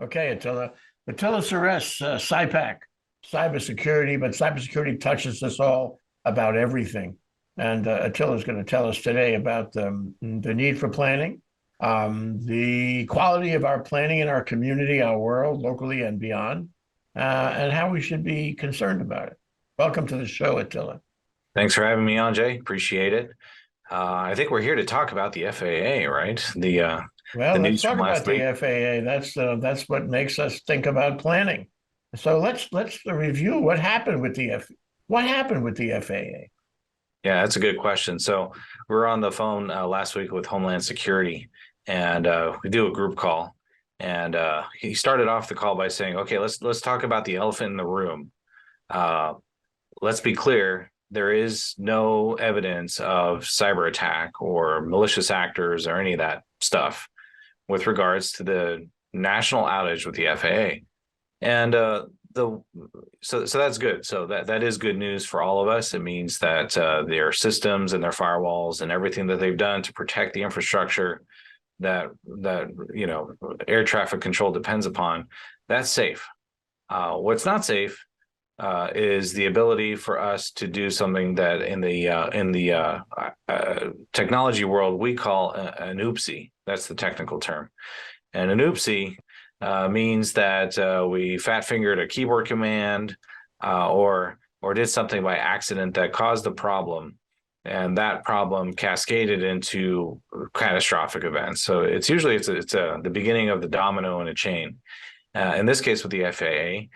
Okay, Attila Seress, Cypac, cybersecurity, but cybersecurity touches us all about everything. And Attila is going to tell us today about the need for planning, the quality of our planning in our community, our world, locally and beyond, and how we should be concerned about it. Welcome to the show, Attila. Thanks for having me on, Jay. Appreciate it. I think we're here to talk about the FAA, right? The Well, let's news talk from about last the week. FAA. That's what makes us think about planning. So let's review what happened with the FAA. Yeah, that's a good question. So we were on the phone last week with Homeland Security, and we do a group call. And he started off the call by saying, "Okay, let's talk about the elephant in the room. Uh, let's be clear. There is no evidence of cyber attack or malicious actors or any of that stuff with regards to the national outage with the FAA." And the so that's good. So that is good news for all of us. It means that their systems and their firewalls and everything that they've done to protect the infrastructure that air traffic control depends upon, that's safe. What's not safe is the ability for us to do something that in the technology world we call an oopsie. That's the technical term. And an oopsie means that we fat fingered a keyboard command or did something by accident that caused the problem, and that problem cascaded into catastrophic events. So it's usually the beginning of the domino in a chain. In this case with the FAA,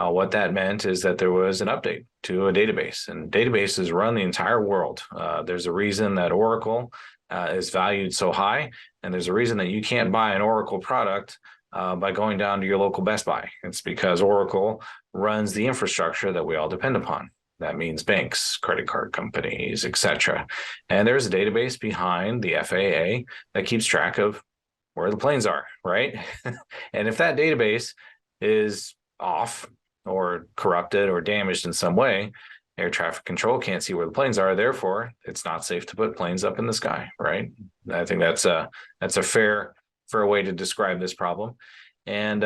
what that meant is that there was an update to a database, and databases run the entire world. There's a reason that Oracle is valued so high, and there's a reason that you can't buy an Oracle product by going down to your local Best Buy. It's because Oracle runs the infrastructure that we all depend upon. That means banks, credit card companies, etc. And there's a database behind the FAA that keeps track of where the planes are, right? And if that database is off or corrupted or damaged in some way, air traffic control can't see where the planes are. Therefore, it's not safe to put planes up in the sky, right? I think that's a fair way to describe this problem. And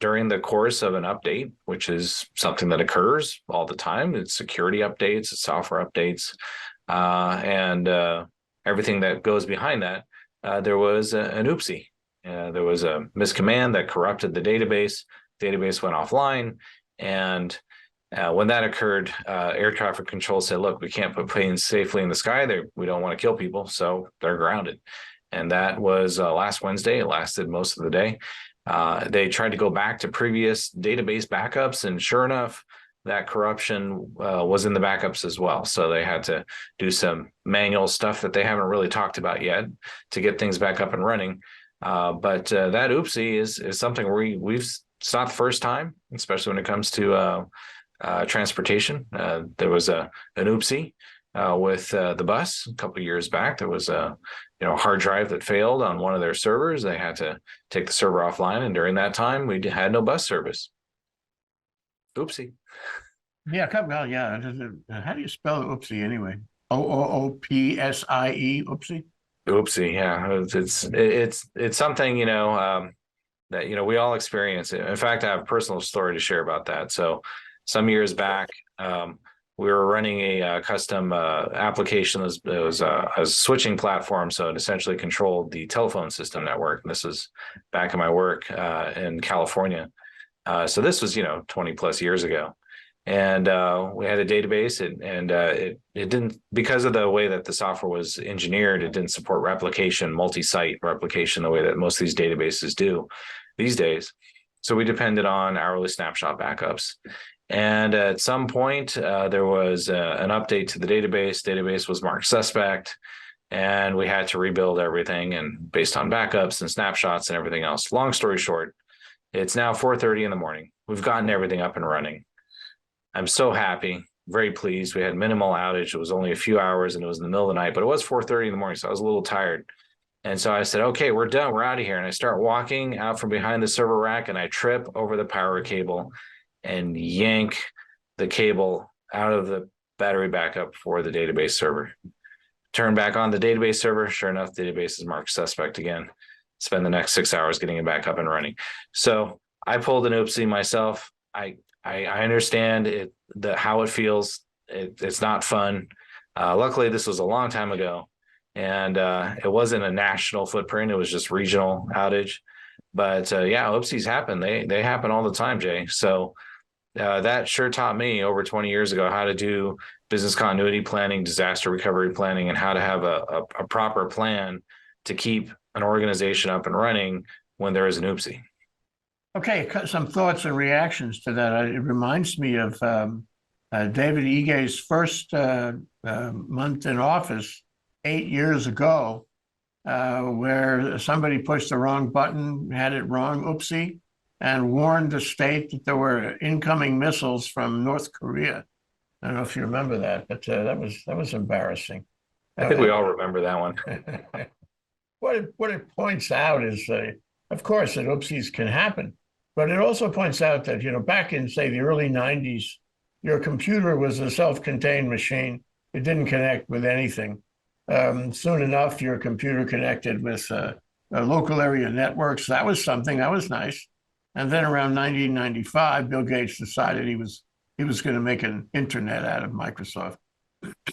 during the course of an update, which is something that occurs all the time, it's security updates, it's software updates, and everything that goes behind that, there was an oopsie. There was a miscommand that corrupted the database. Database went offline, and when that occurred, air traffic control said, "Look, we can't put planes safely in the sky. We don't want to kill people, so they're grounded." And that was last Wednesday. It lasted most of the day. They tried to go back to previous database backups, and sure enough, that corruption was in the backups as well. So they had to do some manual stuff that they haven't really talked about yet to get things back up and running. But that oopsie is something it's not the first time, especially when it comes to transportation. There was an oopsie with the bus a couple of years back. There was a hard drive that failed on one of their servers. They had to take the server offline, and during that time, we had no bus service. Oopsie. Yeah, come on, yeah. How do you spell oopsie anyway? OOOPSIE, oopsie. Oopsie, yeah. It's something that we all experience. In fact, I have a personal story to share about that. So some years back, we were running a custom application. It was a switching platform, so it essentially controlled the telephone system network. And this was back in my work in California. So this was 20 plus years ago. And we had a database, and it didn't, because of the way that the software was engineered, it didn't support replication, multi-site replication, the way that most of these databases do these days. So we depended on hourly snapshot backups. And at some point, there was an update to the database. Database was marked suspect, and we had to rebuild everything, and based on backups and snapshots and everything else. Long story short, it's now 4:30 in the morning. We've gotten everything up and running. I'm so happy, very pleased. We had minimal outage. It was only a few hours, and it was in the middle of the night, but it was 4:30 in the morning, so I was a little tired. And so I said, "Okay, we're done. We're out of here." And I start walking out from behind the server rack, and I trip over the power cable and yank the cable out of the battery backup for the database server. Turn back on the database server. Sure enough, the database is marked suspect again. spend the next 6 hours getting it back up and running. So I pulled an oopsie myself. I understand how it feels. It's not fun. Luckily, this was a long time ago, and it wasn't a national footprint. It was just regional outage. But yeah, oopsies happen. They happen all the time, Jay. So that sure taught me over 20 years ago how to do business continuity planning, disaster recovery planning, and how to have a proper plan to keep an organization up and running when there is an oopsie. Okay, some thoughts and reactions to that. It reminds me of David Ige's first month in office 8 years ago, where somebody pushed the wrong button, had it wrong, oopsie, and warned the state that there were incoming missiles from North Korea. I don't know if you remember that, but that was embarrassing. I think we all remember that one. What it points out is, of course, that oopsies can happen, but it also points out that, back in, say, the early 90s, your computer was a self-contained machine. It didn't connect with anything. Soon enough, your computer connected with local area networks. That was something. That was nice. And then around 1995, Bill Gates decided he was going to make an internet out of Microsoft.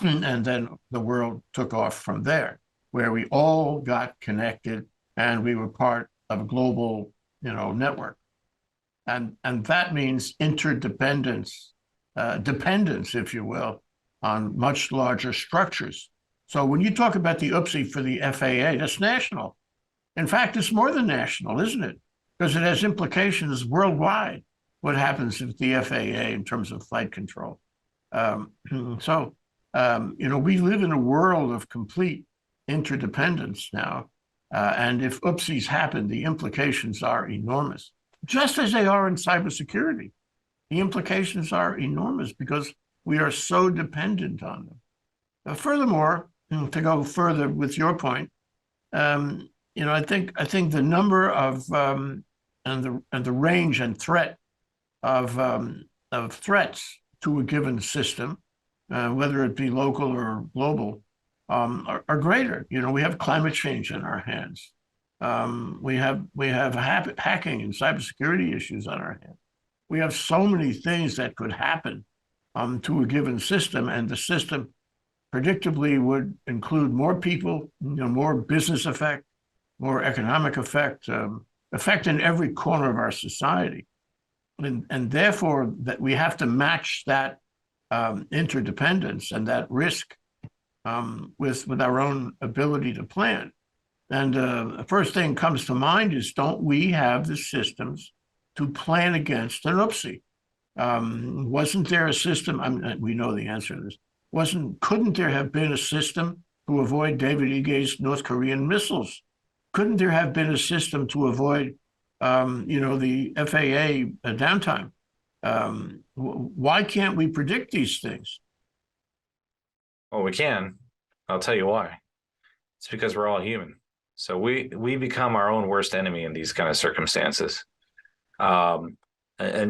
And then the world took off from there, where we all got connected and we were part of a global, network. And that means interdependence, dependence, if you will, on much larger structures. So when you talk about the oopsie for the FAA, that's national. In fact, it's more than national, isn't it? Because it has implications worldwide, what happens with the FAA in terms of flight control. We live in a world of complete interdependence now. And if oopsies happen, the implications are enormous, just as they are in cybersecurity. The implications are enormous because we are so dependent on them. Furthermore, to go further with your point, I think the number of and the range and threat of threats to a given system, whether it be local or global, are greater. We have climate change in our hands. We have hacking and cybersecurity issues on our hands. We have so many things that could happen to a given system, and the system predictably would include more people, more business effect, more economic effect, effect in every corner of our society. And therefore, that we have to match that interdependence and that risk with our own ability to plan. And the first thing comes to mind is, don't we have the systems to plan against an oopsie? Wasn't there a system? We know the answer to this. Couldn't there have been a system to avoid David Ige's North Korean missiles? Couldn't there have been a system to avoid, the FAA downtime? Why can't we predict these things? Well, we can. I'll tell you why. It's because we're all human. So we become our own worst enemy in these kind of circumstances. And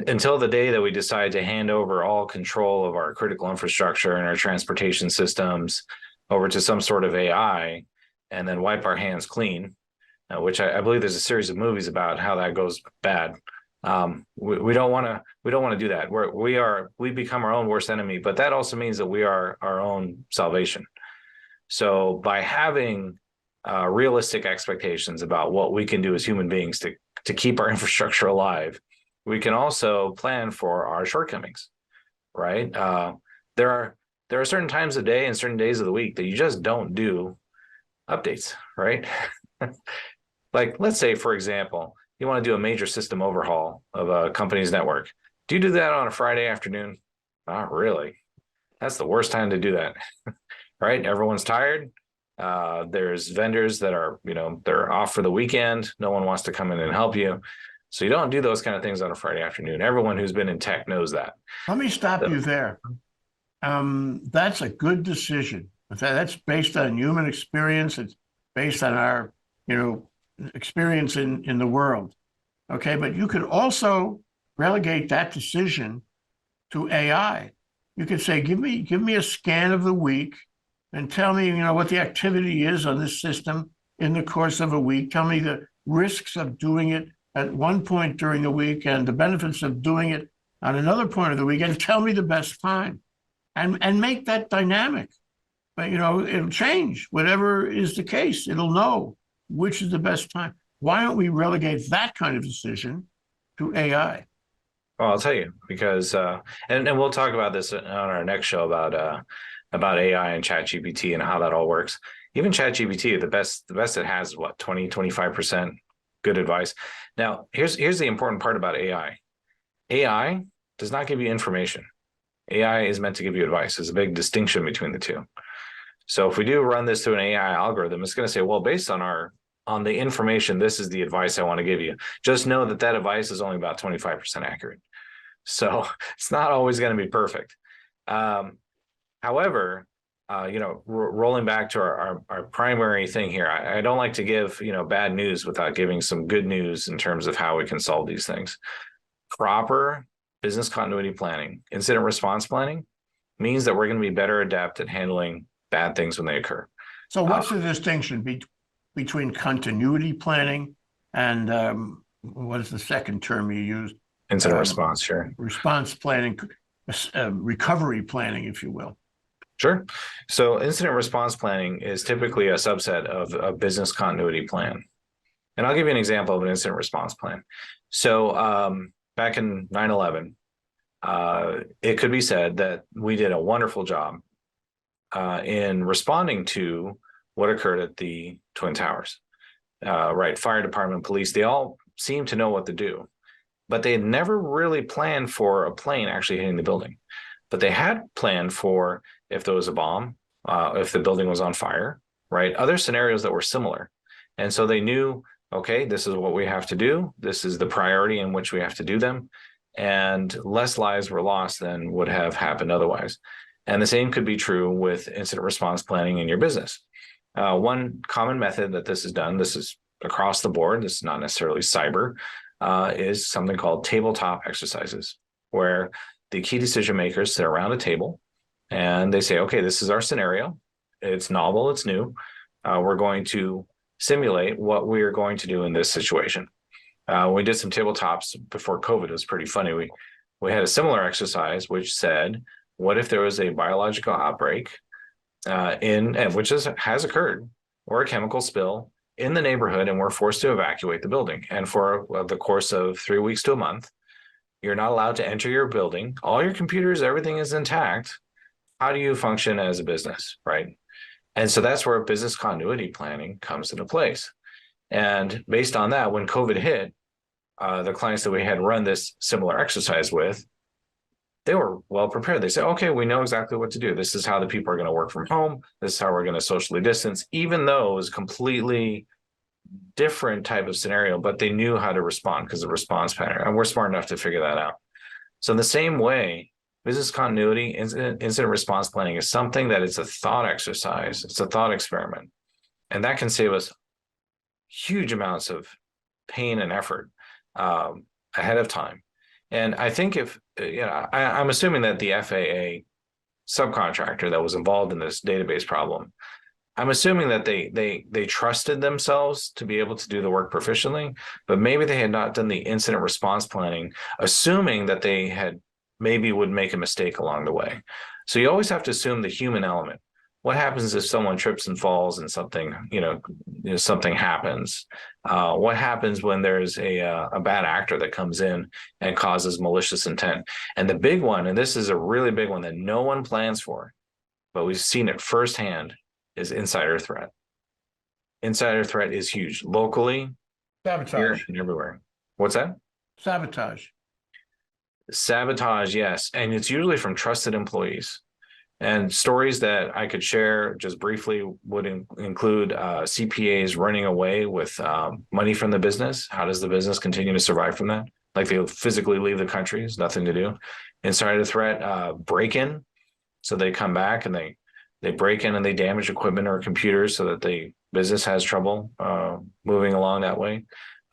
until the day that we decide to hand over all control of our critical infrastructure and our transportation systems over to some sort of AI, and then wipe our hands clean, which I believe there's a series of movies about how that goes bad. We don't want to do that. We become our own worst enemy, but that also means that we are our own salvation. So by having realistic expectations about what we can do as human beings to keep our infrastructure alive, we can also plan for our shortcomings, right? There are certain times of day and certain days of the week that you just don't do updates, right? Like, let's say, for example, you want to do a major system overhaul of a company's network. Do you do that on a Friday afternoon? Not really. That's the worst time to do that, right? Everyone's tired. There's vendors that are, they're off for the weekend. No one wants to come in and help you. So you don't do those kind of things on a Friday afternoon. Everyone who's been in tech knows that. Let me stop you there. That's a good decision. That's based on human experience. It's based on our, experience in the world. Okay, but you could also relegate that decision to AI. You could say, give me a scan of the week and tell me, what the activity is on this system in the course of a week. Tell me the risks of doing it at one point during the week and the benefits of doing it on another point of the week, and tell me the best time, and make that dynamic. But, it'll change. Whatever is the case, it'll know which is the best time. Why don't we relegate that kind of decision to AI? Well, I'll tell you, because and we'll talk about this on our next show about AI and ChatGPT and how that all works. Even ChatGPT, the best it has is what, 20-25% good advice. Now, here's the important part about AI. AI does not give you information. AI is meant to give you advice. There's a big distinction between the two. So if we do run this through an AI algorithm, it's going to say, well, based on the information, this is the advice I want to give you. Just know that advice is only about 25% accurate. So it's not always going to be perfect. However, rolling back to our primary thing here, I don't like to give, bad news without giving some good news in terms of how we can solve these things. Proper business continuity planning, incident response planning, means that we're going to be better adept at handling bad things when they occur. So what's the distinction between continuity planning and what is the second term you used? Incident response, sure. Response planning, recovery planning, if you will. Sure. So incident response planning is typically a subset of a business continuity plan. And I'll give you an example of an incident response plan. So back in 9/11, it could be said that we did a wonderful job in responding to what occurred at the Twin Towers. Right, fire department, police, they all seemed to know what to do, but they had never really planned for a plane actually hitting the building. But they had planned for if there was a bomb, if the building was on fire, right? Other scenarios that were similar. And so they knew, okay, this is what we have to do. This is the priority in which we have to do them. And less lives were lost than would have happened otherwise. And the same could be true with incident response planning in your business. One common method that this is done, this is across the board, this is not necessarily cyber, is something called tabletop exercises, where the key decision makers sit around a table and they say, okay, this is our scenario. It's novel, it's new. We're going to simulate what we are going to do in this situation. We did some tabletops before COVID. It was pretty funny. We had a similar exercise which said, what if there was a biological outbreak which has occurred, or a chemical spill in the neighborhood, and we're forced to evacuate the building. And for the course of 3 weeks to a month, you're not allowed to enter your building. All your computers, everything is intact. How do you function as a business, right? And so that's where business continuity planning comes into place. And based on that, when COVID hit, the clients that we had run this similar exercise with, they were well prepared. They said, okay, we know exactly what to do. This is how the people are going to work from home. This is how we're going to socially distance, even though it was a completely different type of scenario, but they knew how to respond because of the response pattern. And we're smart enough to figure that out. So in the same way, business continuity, incident response planning is something that it's a thought exercise. It's a thought experiment. And that can save us huge amounts of pain and effort ahead of time. And I think I'm assuming that the FAA subcontractor that was involved in this database problem, I'm assuming that they trusted themselves to be able to do the work proficiently, but maybe they had not done the incident response planning, assuming that they had maybe would make a mistake along the way. So you always have to assume the human element. What happens if someone trips and falls and something happens? What happens when there's a bad actor that comes in and causes malicious intent? And the big one, and this is a really big one that no one plans for, but we've seen it firsthand, is insider threat. Insider threat is huge locally, Sabotage. here and everywhere. What's that? Sabotage. Sabotage, yes. And it's usually from trusted employees. And stories that I could share just briefly would include CPAs running away with money from the business. How does the business continue to survive from that? Like they'll physically leave the country, there's nothing to do. Insider threat, break-in. So they come back and they break in and they damage equipment or computers so that the business has trouble moving along that way.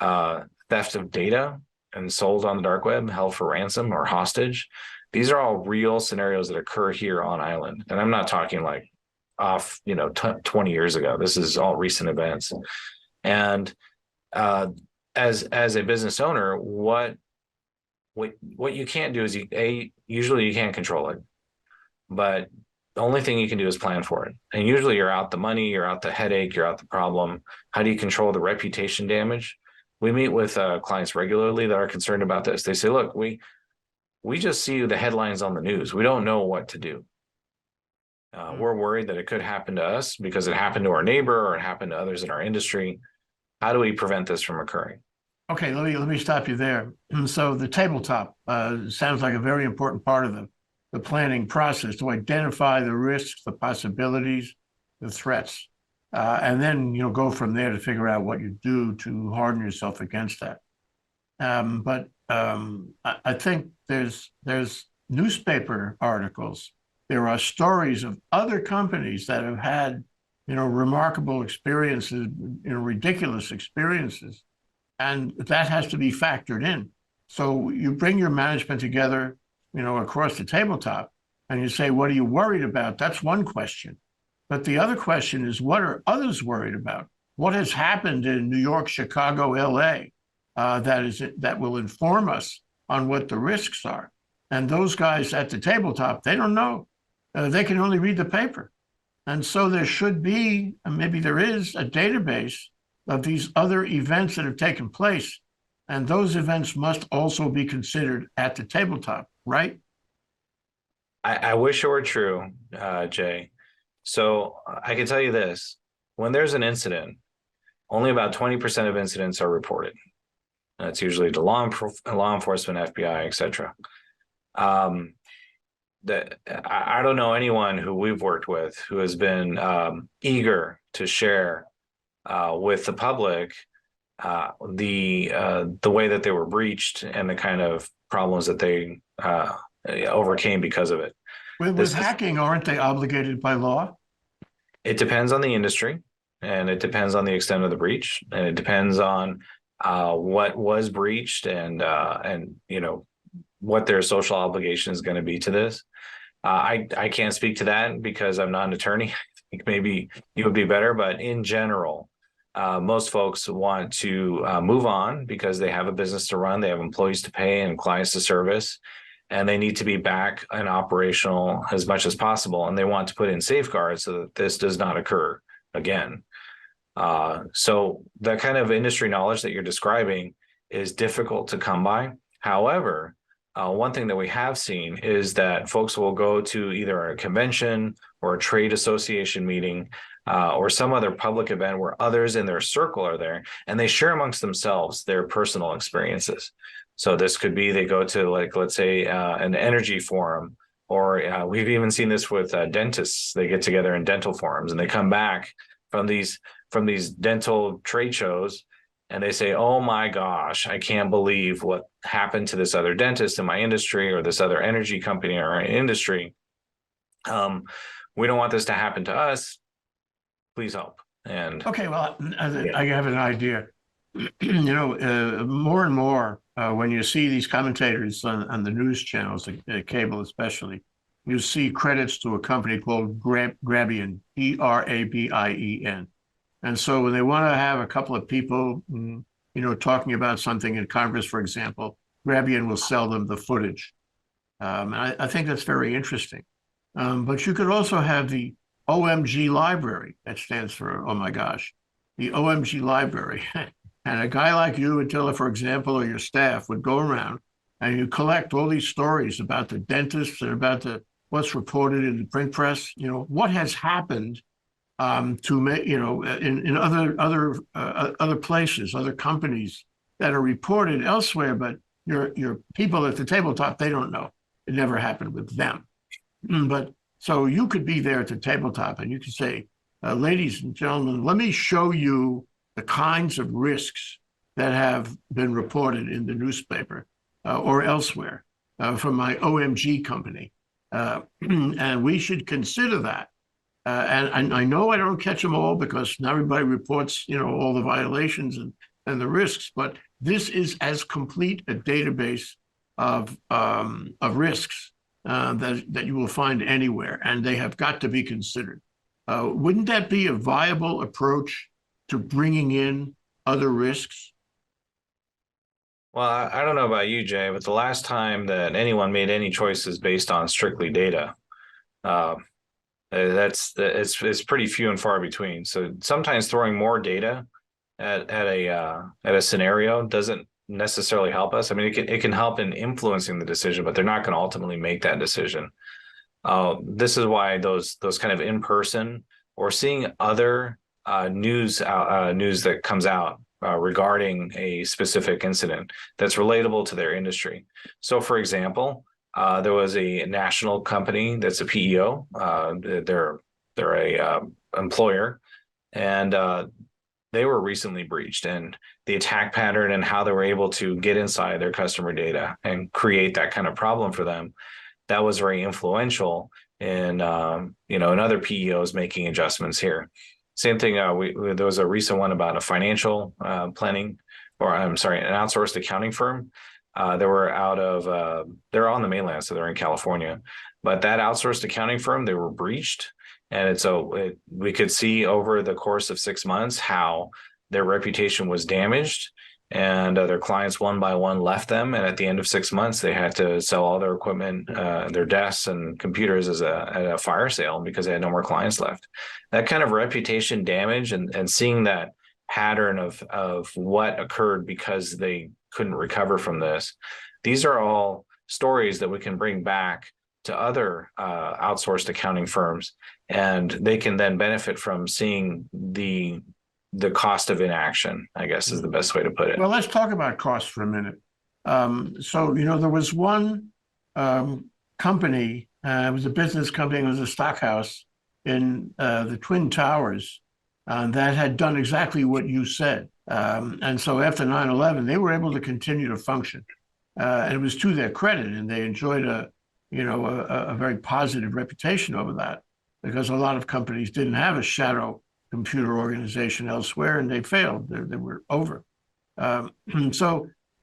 Theft of data and sold on the dark web, held for ransom or hostage. These are all real scenarios that occur here on island. And I'm not talking like off, 20 years ago. This is all recent events. And uh, as a business owner, what you can't do is usually you can't control it, but the only thing you can do is plan for it. And usually you're out the money, you're out the headache, you're out the problem. How do you control the reputation damage? We meet with clients regularly that are concerned about this. They say, look, we just see the headlines on the news. We don't know what to do. We're worried that it could happen to us because it happened to our neighbor or it happened to others in our industry. How do we prevent this from occurring? Okay, let me stop you there. So the tabletop sounds like a very important part of the planning process to identify the risks, the possibilities, the threats, and then go from there to figure out what you do to harden yourself against that. But I think there's newspaper articles. There are stories of other companies that have had remarkable experiences, ridiculous experiences. And that has to be factored in. So you bring your management together, across the tabletop, and you say, what are you worried about? That's one question. But the other question is, what are others worried about? What has happened in New York, Chicago, LA, that will inform us on what the risks are? And those guys at the tabletop, they don't know. They can only read the paper. And so there should be, and maybe there is, a database of these other events that have taken place. And those events must also be considered at the tabletop, right? I wish it were true, Jay. So I can tell you this, when there's an incident, only about 20% of incidents are reported. That's usually to law enforcement, FBI, et cetera. I don't know anyone who we've worked with who has been eager to share with the public the way that they were breached and the kind of problems that they overcame because of it. With hacking, aren't they obligated by law? It depends on the industry, and it depends on the extent of the breach, and it depends on what was breached and what their social obligation is going to be to this. I can't speak to that because I'm not an attorney. I think maybe you would be better, but in general, most folks want to move on because they have a business to run, they have employees to pay and clients to service, and they need to be back and operational as much as possible. And they want to put in safeguards so that this does not occur again. So that kind of industry knowledge that you're describing is difficult to come by. However, one thing that we have seen is that folks will go to either a convention or a trade association meeting or some other public event where others in their circle are there, and they share amongst themselves their personal experiences. So this could be they go to, like, let's say, an energy forum, or we've even seen this with dentists. They get together in dental forums, and they come back from these dental trade shows, and they say, oh my gosh, I can't believe what happened to this other dentist in my industry or this other energy company in our industry. We don't want this to happen to us. Please help. And okay, well, I have an idea. More and more, when you see these commentators on the news channels, cable especially, you see credits to a company called Grabien, Grabien. And so when they want to have a couple of people, talking about something in Congress, for example, Grabien will sell them the footage. And I think that's very interesting. But you could also have the OMG library. That stands for, oh my gosh, the OMG library. And a guy like you, Attila, for example, or your staff would go around and you collect all these stories about the dentists and about what's reported in the print press. What has happened to make, in other places, other companies that are reported elsewhere, but your people at the tabletop, they don't know. It never happened with them. But so you could be there at the tabletop and you could say, ladies and gentlemen, let me show you the kinds of risks that have been reported in the newspaper or elsewhere from my OMG company. And we should consider that. And I know I don't catch them all because not everybody reports, all the violations and the risks, but this is as complete a database of risks that you will find anywhere, and they have got to be considered. Wouldn't that be a viable approach to bringing in other risks? Well, I don't know about you, Jay, but the last time that anyone made any choices based on strictly data, uh, it's pretty few and far between. So sometimes throwing more data at a scenario doesn't necessarily help us. I mean, it can help in influencing the decision, but they're not going to ultimately make that decision. This is why those kind of in person or seeing other news that comes out regarding a specific incident that's relatable to their industry. So, for example, there was a national company that's a PEO. They're a employer, and they were recently breached, and the attack pattern and how they were able to get inside their customer data and create that kind of problem for them, that was very influential in in other PEOs making adjustments here. Same thing. There was a recent one about a financial planning, or I'm sorry, an outsourced accounting firm. They were they're on the mainland, so they're in California. But that outsourced accounting firm, they were breached, and we could see over the course of 6 months how their reputation was damaged, and their clients one by one left them. And at the end of 6 months, they had to sell all their equipment, their desks and computers at a fire sale because they had no more clients left. That kind of reputation damage and seeing that pattern of what occurred because they couldn't recover from this. These are all stories that we can bring back to other outsourced accounting firms, and they can then benefit from seeing the cost of inaction, I guess is the best way to put it. Well, let's talk about costs for a minute. There was one company, it was a business company, it was a stock house in the Twin Towers that had done exactly what you said. And so after 9/11, they were able to continue to function. And it was to their credit, and they enjoyed a very positive reputation over that, because a lot of companies didn't have a shadow computer organization elsewhere, and they failed. They were over. They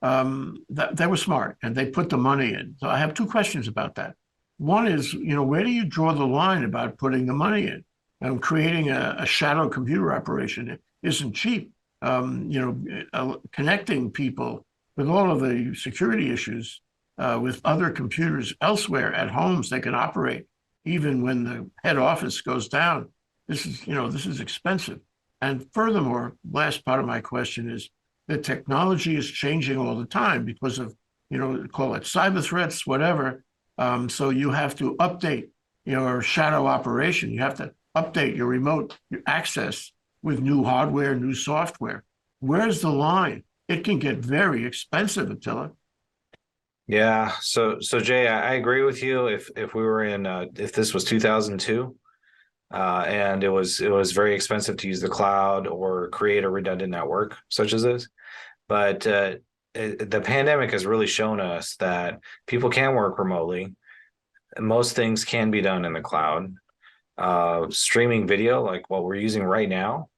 were smart, and they put the money in. So I have two questions about that. One is, where do you draw the line about putting the money in? Creating a shadow computer operation isn't cheap. Connecting people with all of the security issues with other computers elsewhere at homes they can operate, even when the head office goes down. This is expensive. And furthermore, last part of my question is the technology is changing all the time because of, call it cyber threats, whatever. So you have to update your shadow operation. You have to update your remote access with new hardware, new software. Where's the line? It can get very expensive, Attila. Yeah. So Jay, I agree with you. If we were if this was 2002, and it was very expensive to use the cloud or create a redundant network such as this, but the pandemic has really shown us that people can work remotely. Most things can be done in the cloud. Streaming video, like what we're using right now,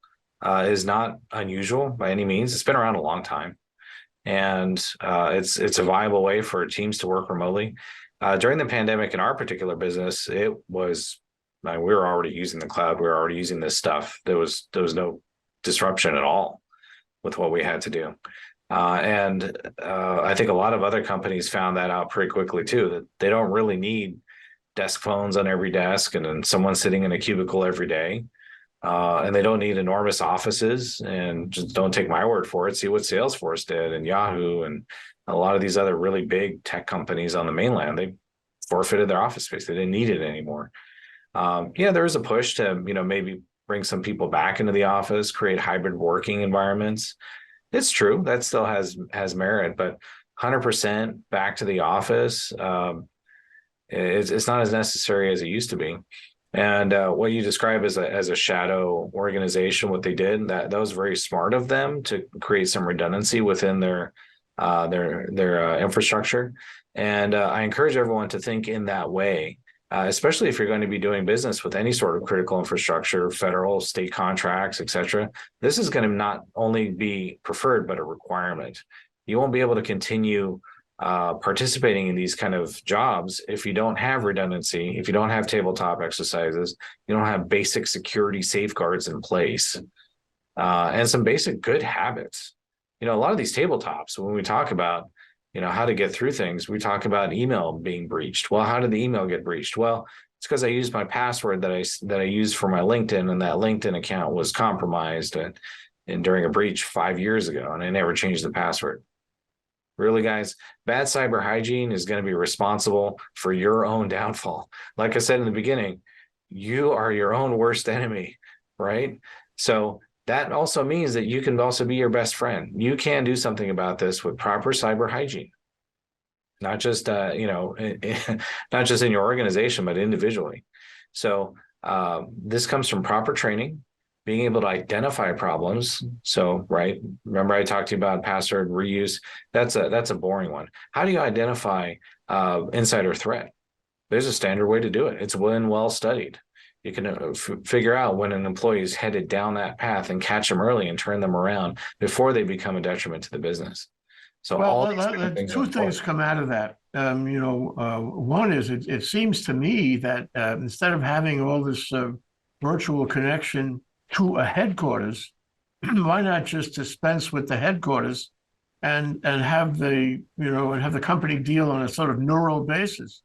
is not unusual by any means. It's been around a long time, and it's a viable way for teams to work remotely. During the pandemic, in our particular business, it was we were already using the cloud. We were already using this stuff. There was no disruption at all with what we had to do. And I think a lot of other companies found that out pretty quickly too, that they don't really need desk phones on every desk and then someone sitting in a cubicle every day. And they don't need enormous offices, and just don't take my word for it. See what Salesforce did and Yahoo and a lot of these other really big tech companies on the mainland. They forfeited their office space. They didn't need it anymore. There is a push to, maybe bring some people back into the office, create hybrid working environments. It's true that still has merit, but 100% back to the office, it's not as necessary as it used to be. And what you describe as a shadow organization, what they did, that was very smart of them to create some redundancy within their infrastructure. And I encourage everyone to think in that way, especially if you're going to be doing business with any sort of critical infrastructure, federal, state contracts, et cetera. This is going to not only be preferred, but a requirement. You won't be able to continue participating in these kind of jobs if you don't have redundancy, if you don't have tabletop exercises, you don't have basic security safeguards in place. and some basic good habits. A lot of these tabletops, when we talk about, how to get through things, we talk about email being breached. Well, how did the email get breached? Well, it's because I used my password that I used for my LinkedIn, and that LinkedIn account was compromised and during a breach 5 years ago, and I never changed the password. Really, guys, bad cyber hygiene is going to be responsible for your own downfall. Like I said in the beginning, you are your own worst enemy, right? So that also means that you can also be your best friend. You can do something about this with proper cyber hygiene, not just not just in your organization, but individually. So this comes from proper training, being able to identify problems. So, right, remember I talked to you about password reuse. That's a boring one. How do you identify insider threat? There's a standard way to do it. It's well studied. You can figure out when an employee is headed down that path and catch them early and turn them around before they become a detriment to the business. So two things come out of that. One is it seems to me that instead of having all this virtual connection to a headquarters, why not just dispense with the headquarters and have the company deal on a sort of neural basis,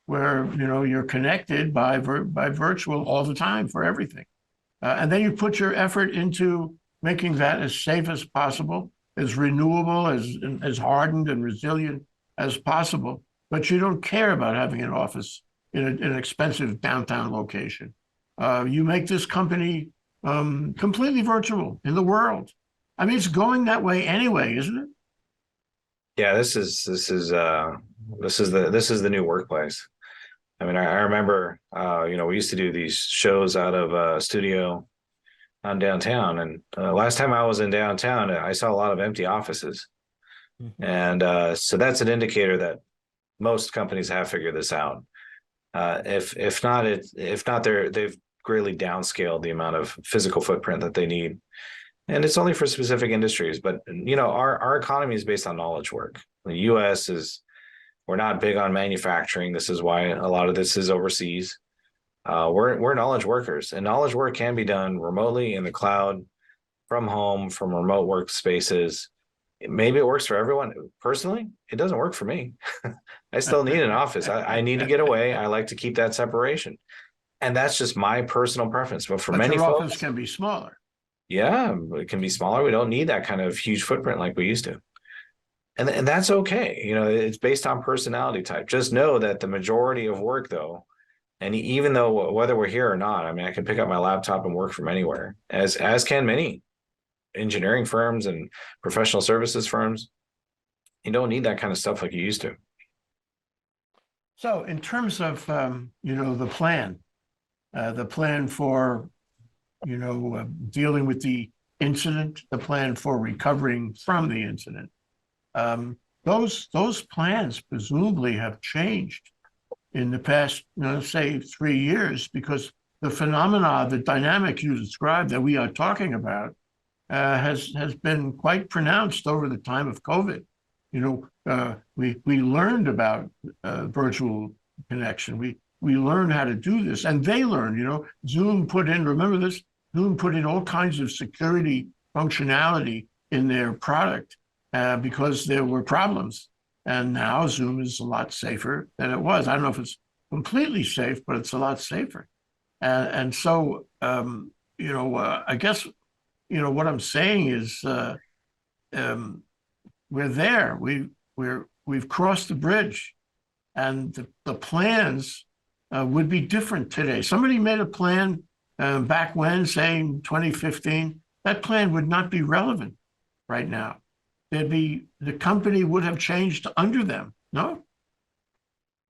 where you're connected by virtual all the time for everything, and then you put your effort into making that as safe as possible, as renewable, as hardened and resilient as possible. But you don't care about having an office in an expensive downtown location. You make this company completely virtual in the world. I mean, it's going that way anyway, isn't it? Yeah, this is the new workplace. I mean, I remember, we used to do these shows out of a studio on downtown, and last time I was in downtown, I saw a lot of empty offices, and so that's an indicator that most companies have figured this out. If not, they've greatly downscaled the amount of physical footprint that they need, and it's only for specific industries. But our economy is based on knowledge work. The U.S. we're not big on manufacturing. This is why a lot of this is overseas. We're knowledge workers, and knowledge work can be done remotely in the cloud, from home, from remote workspaces. Maybe it works for everyone. Personally, it doesn't work for me. I still need an office. I need to get away. I like to keep that separation. And that's just my personal preference. But for many your folks, office can be smaller. Yeah, it can be smaller. We don't need that kind of huge footprint like we used to. And that's okay. It's based on personality type. Just know that the majority of work, though, and even though whether we're here or not, I mean, I can pick up my laptop and work from anywhere, as can many engineering firms and professional services firms. You don't need that kind of stuff like you used to. So in terms of, the plan for, dealing with the incident, the plan for recovering from the incident, those plans presumably have changed in the past, say 3 years, because the phenomena, the dynamic you described that we are talking about, has been quite pronounced over the time of COVID. We learned about virtual connection. We learned how to do this, and they learned. Zoom put in. Remember this? Zoom put in all kinds of security functionality in their product because there were problems. And now Zoom is a lot safer than it was. I don't know if it's completely safe, but it's a lot safer. And so, I guess, what I'm saying is we're there. We've crossed the bridge, and the plans would be different today. Somebody made a plan back when, say, in 2015. That plan would not be relevant right now. The company would have changed under them. No?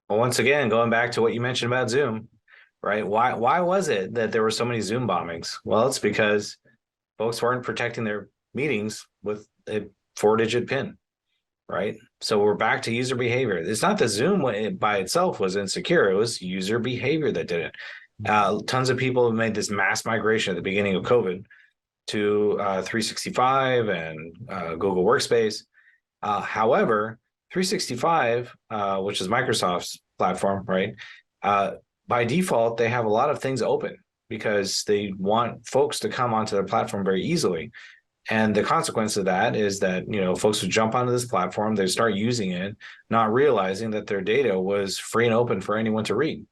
Well, once again, going back to what you mentioned about Zoom, right? Why was it that there were so many Zoom bombings? Well, it's because folks weren't protecting their meetings with a 4-digit PIN, right? So we're back to user behavior. It's not that Zoom by itself was insecure. It was user behavior that did it. Tons of people have made this mass migration at the beginning of COVID to 365 and Google Workspace. However, 365, which is Microsoft's platform, right? By default, they have a lot of things open. because they want folks to come onto their platform very easily. And the consequence of that is that, folks would jump onto this platform, they start using it, not realizing that their data was free and open for anyone to read.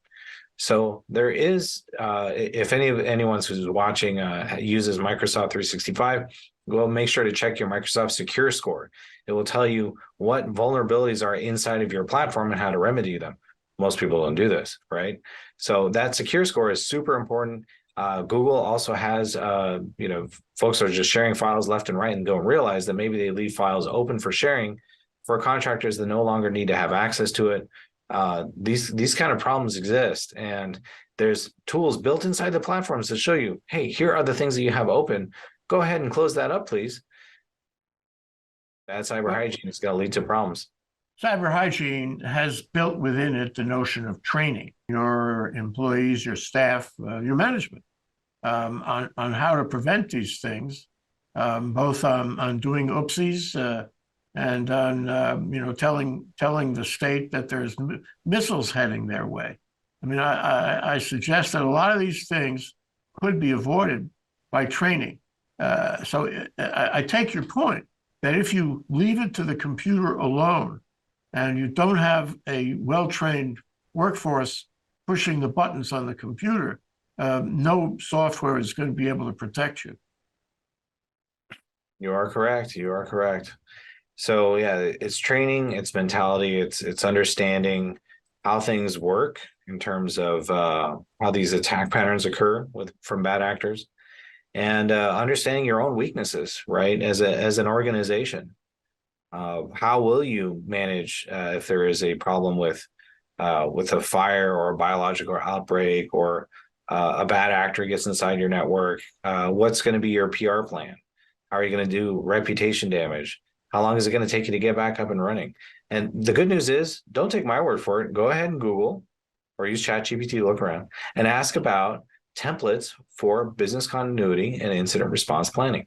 So there is, if anyone who's watching uses Microsoft 365, well, make sure to check your Microsoft Secure Score. It will tell you what vulnerabilities are inside of your platform and how to remedy them. Most people don't do this, right? So that Secure Score is super important. Google also has, folks are just sharing files left and right and don't realize that maybe they leave files open for sharing for contractors that no longer need to have access to it. These kind of problems exist, and there's tools built inside the platforms that show you, hey, here are the things that you have open. Go ahead and close that up, please. Bad cyber hygiene is going to lead to problems. Cyber hygiene has built within it the notion of training your employees, your staff, your management on how to prevent these things, both on doing oopsies and on telling the state that there's missiles heading their way. I mean, I suggest that a lot of these things could be avoided by training. So I take your point that if you leave it to the computer alone and you don't have a well-trained workforce pushing the buttons on the computer, no software is going to be able to protect you. You are correct. You are correct. So yeah, it's training, it's mentality, it's understanding how things work in terms of how these attack patterns occur from bad actors, and understanding your own weaknesses, right? As an organization, how will you manage if there is a problem with a fire or a biological outbreak, or a bad actor gets inside your network? What's going to be your PR plan? How are you going to do reputation damage? How long is it going to take you to get back up and running? And the good news is, don't take my word for it. Go ahead and Google or use ChatGPT to look around and ask about templates for business continuity and incident response planning.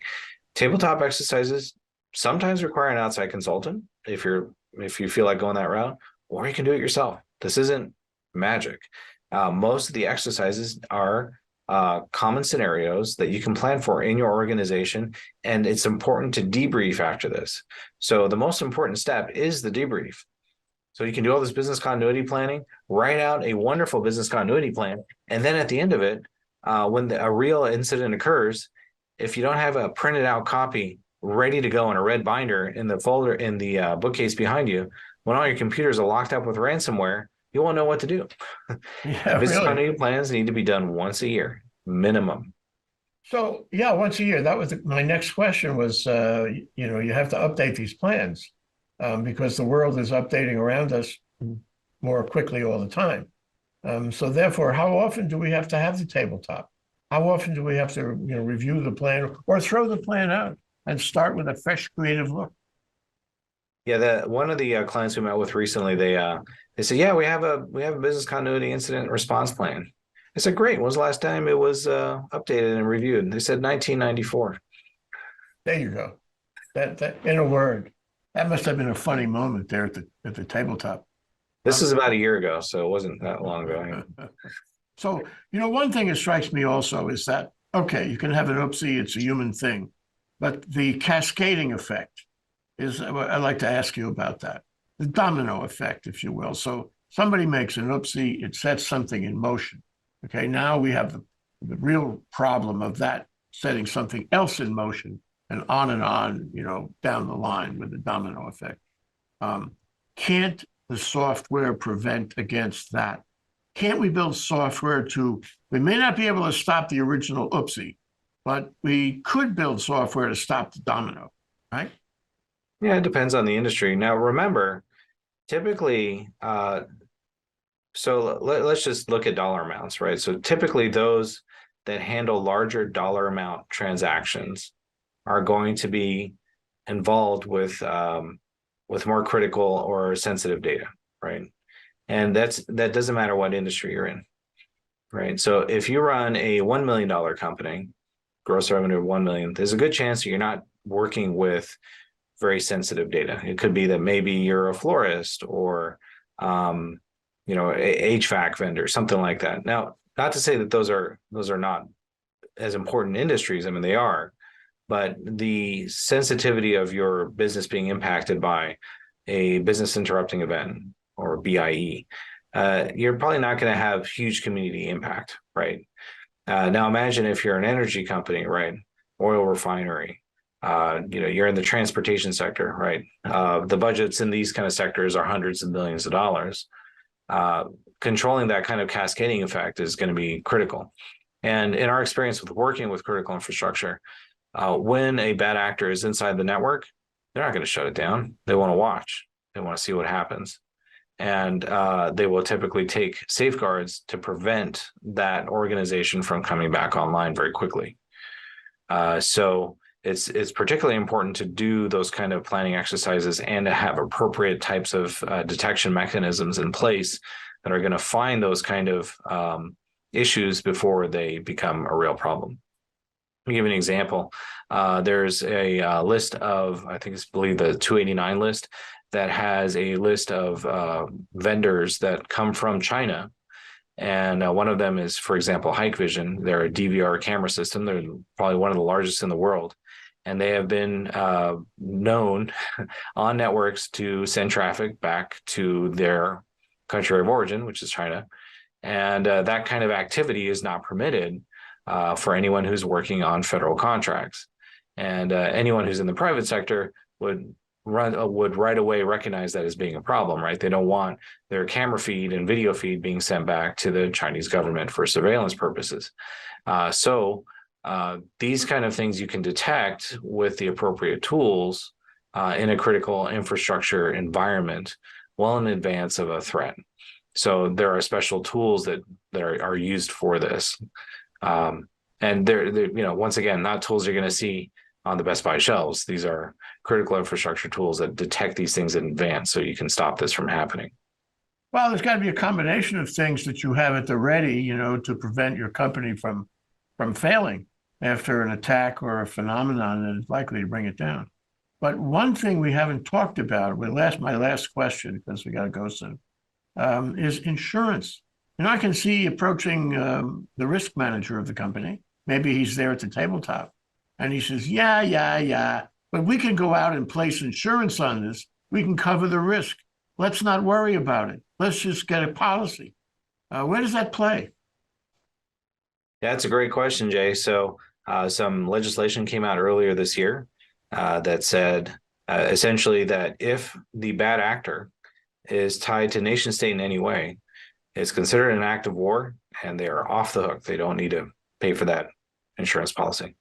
Tabletop exercises sometimes require an outside consultant if you feel like going that route, or you can do it yourself. This isn't magic. Most of the exercises are common scenarios that you can plan for in your organization, and it's important to debrief after this. So the most important step is the debrief. So you can do all this business continuity planning, write out a wonderful business continuity plan, and then at the end of it, when a real incident occurs, if you don't have a printed out copy ready to go in a red binder in the folder in the bookcase behind you, when all your computers are locked up with ransomware, you won't know what to do. Yeah, business really. continuity plans need to be done once a year, minimum. So yeah, once a year. That was my next question was, you have to update these plans because the world is updating around us more quickly all the time. So therefore, how often do we have to have the tabletop? How often do we have to review the plan or throw the plan out and start with a fresh, creative look? Yeah, one of the clients we met with recently, they said, yeah, we have a business continuity incident response plan. I said, great. When was the last time it was updated and reviewed? And they said 1994. There you go. That in a word, that must have been a funny moment there at the tabletop. This is about a year ago, so it wasn't that long ago. So, one thing that strikes me also is that, okay, you can have an oopsie, it's a human thing, but the cascading effect is, I'd like to ask you about that. The domino effect, if you will. So somebody makes an oopsie, it sets something in motion. Okay, now we have the real problem of that setting something else in motion, and on, down the line with the domino effect. Can't the software prevent against that? Can't we build software we may not be able to stop the original oopsie, but we could build software to stop the domino, right? Yeah, it depends on the industry. Now, remember, typically, so let's just look at dollar amounts, right? So typically those that handle larger dollar amount transactions are going to be involved with more critical or sensitive data, right? And that doesn't matter what industry you're in, right? So if you run a $1 million company, gross revenue of 1 million, there's a good chance that you're not working with very sensitive data. It could be that maybe you're a florist or a HVAC vendor, something like that. Now not to say that those are not as important industries. I mean, they are, but the sensitivity of your business being impacted by a business interrupting event or BIE, you're probably not going to have huge community impact, right? Now imagine if you're an energy company, right? Oil refinery, you're in the transportation sector, right? The budgets in these kind of sectors are hundreds of millions of dollars. Controlling that kind of cascading effect is going to be critical. And in our experience with working with critical infrastructure, when a bad actor is inside the network, they're not going to shut it down. They want to watch. They want to see what happens. And they will typically take safeguards to prevent that organization from coming back online very quickly. So it's particularly important to do those kind of planning exercises and to have appropriate types of detection mechanisms in place that are going to find those kind of issues before they become a real problem. Let me give you an example. There's a list of, I believe the 289 list, that has a list of vendors that come from China. And one of them is, for example, Hikvision. They're a DVR camera system. They're probably one of the largest in the world. And they have been known on networks to send traffic back to their country of origin, which is China. And that kind of activity is not permitted for anyone who's working on federal contracts. And anyone who's in the private sector would right away recognize that as being a problem, right? They don't want their camera feed and video feed being sent back to the Chinese government for surveillance purposes. So these kind of things you can detect with the appropriate tools in a critical infrastructure environment well in advance of a threat. So there are special tools that are used for this. And they're once again, not tools you're going to see on the Best Buy shelves. These are critical infrastructure tools that detect these things in advance so you can stop this from happening. Well, there's got to be a combination of things that you have at the ready, to prevent your company from failing after an attack or a phenomenon that is likely to bring it down. But one thing we haven't talked about, my last question, because we got to go soon, is insurance. I can see approaching the risk manager of the company. Maybe he's there at the tabletop. And he says, yeah, but we can go out and place insurance on this. We can cover the risk. Let's not worry about it. Let's just get a policy. Where does that play? Yeah, that's a great question, Jay. So some legislation came out earlier this year that said essentially that if the bad actor is tied to nation state in any way, it's considered an act of war and they are off the hook. They don't need to pay for that insurance policy.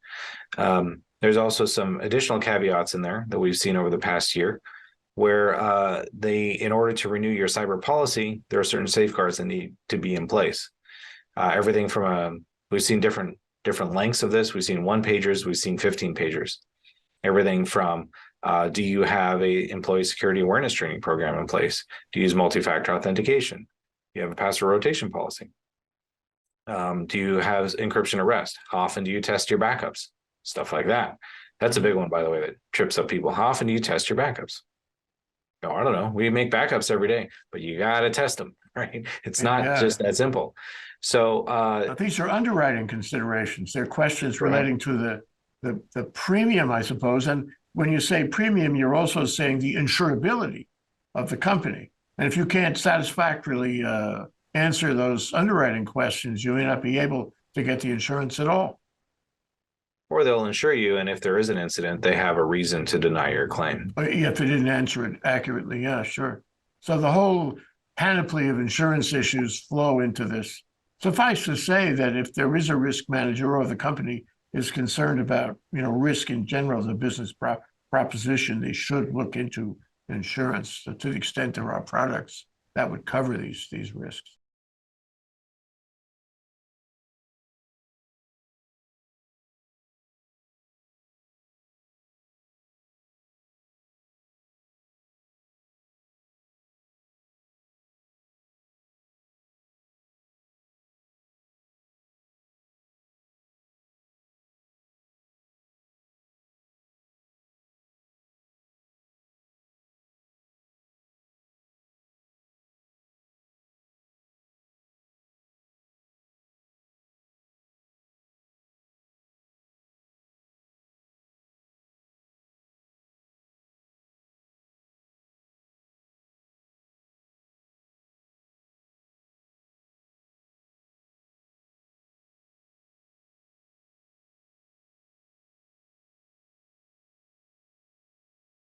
There's also some additional caveats in there that we've seen over the past year where in order to renew your cyber policy, there are certain safeguards that need to be in place. Everything from we've seen different lengths of this. We've seen 1-pagers, we've seen 15-pagers. Everything from do you have a employee security awareness training program in place? Do you use multi-factor authentication? Do you have a password rotation policy? Do you have encryption at rest? How often do you test your backups? Stuff like that. That's a big one, by the way, that trips up people. How often do you test your backups? No, I don't know. We make backups every day, but you got to test them, right? It's not just that simple. So these are underwriting considerations. They're questions relating to the premium, I suppose. And when you say premium, you're also saying the insurability of the company. And if you can't satisfactorily answer those underwriting questions, you may not be able to get the insurance at all. Or they'll insure you, and if there is an incident, they have a reason to deny your claim. If they didn't answer it accurately, yeah, sure. So the whole panoply of insurance issues flow into this. Suffice to say that if there is a risk manager or the company is concerned about, risk in general, the business proposition, they should look into insurance to the extent there are products that would cover these risks.